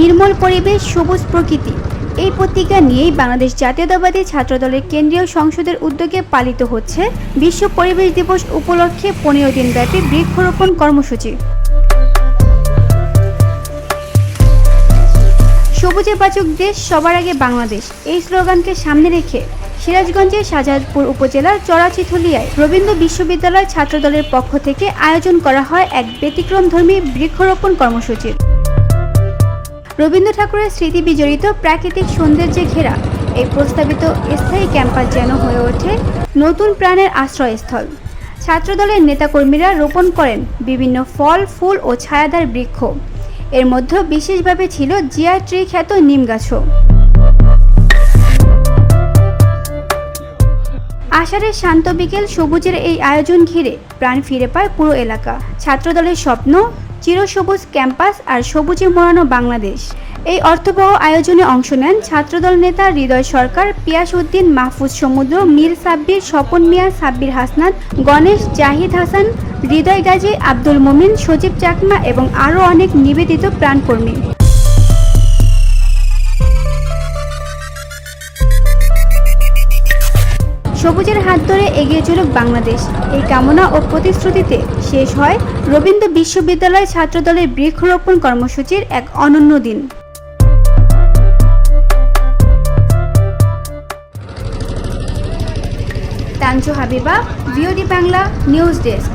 নির্মল পরিবেশ, সবুজ প্রকৃতি এই প্রতিজ্ঞা নিয়েই বাংলাদেশ জাতীয়তাবাদী ছাত্রদলের কেন্দ্রীয় সংসদের উদ্যোগে পালিত হচ্ছে বিশ্ব পরিবেশ দিবস উপলক্ষে 15 দিনব্যাপী বৃক্ষরোপণ কর্মসূচি। সবুজে বাঁচুক দেশ, সবার আগে বাংলাদেশ এই স্লোগানকে সামনে রেখে সিরাজগঞ্জের শাহজাদপুর উপজেলার চরাচিথলিয়ায় রবীন্দ্র বিশ্ববিদ্যালয় ছাত্রদলের পক্ষ থেকে আয়োজন করা হয় এক ব্যতিক্রমধর্মী বৃক্ষরোপণ কর্মসূচি। রবীন্দ্র ঠাকুরের স্মৃতি বিজড়িত প্রাকৃতিক সৌন্দর্যে ঘেরা এই প্রস্তাবিত স্থায়ী ক্যাম্পাস যেন হয়ে ওঠে নতুন প্রাণের আশ্রয়স্থল। ছাত্রদলের নেতাকর্মীরা রোপণ করেন বিভিন্ন ফল, ফুল ও ছায়াদার বৃক্ষ। এর মধ্যে বিশেষভাবে ছিল জিয়া ট্রি খ্যাত নিম গাছও। আষাঢ়ের শান্ত বিকেল, সবুজের এই আয়োজন ঘিরে প্রাণ ফিরে পায় পুরো এলাকা। ছাত্রদলের স্বপ্ন চিরসবুজ ক্যাম্পাস আর সবুজে মোড়ানো বাংলাদেশ। এই অর্থবহ আয়োজনে অংশ নেন ছাত্রদল নেতা হৃদয় সরকার, পিয়াস উদ্দিন, মাহফুজ সমুদ্র, মীর সাব্বির, স্বপন মিয়া, সাব্বির হাসনাত, গণেশ, জাহিদ হাসান, হৃদয় গাজী, আব্দুল মোমিন, সজীব চাকমা এবং আরও অনেক নিবেদিত প্রাণকর্মী। সবুজের হাত ধরে এগিয়ে চলুক বাংলাদেশ, এই কামনা ও প্রতিশ্রুতিতে শেষ হয় রবীন্দ্র বিশ্ববিদ্যালয় ছাত্রদলের বৃক্ষরোপণ কর্মসূচির এক অনন্য দিন। Tanju Habiba, VOD Bangla news desk.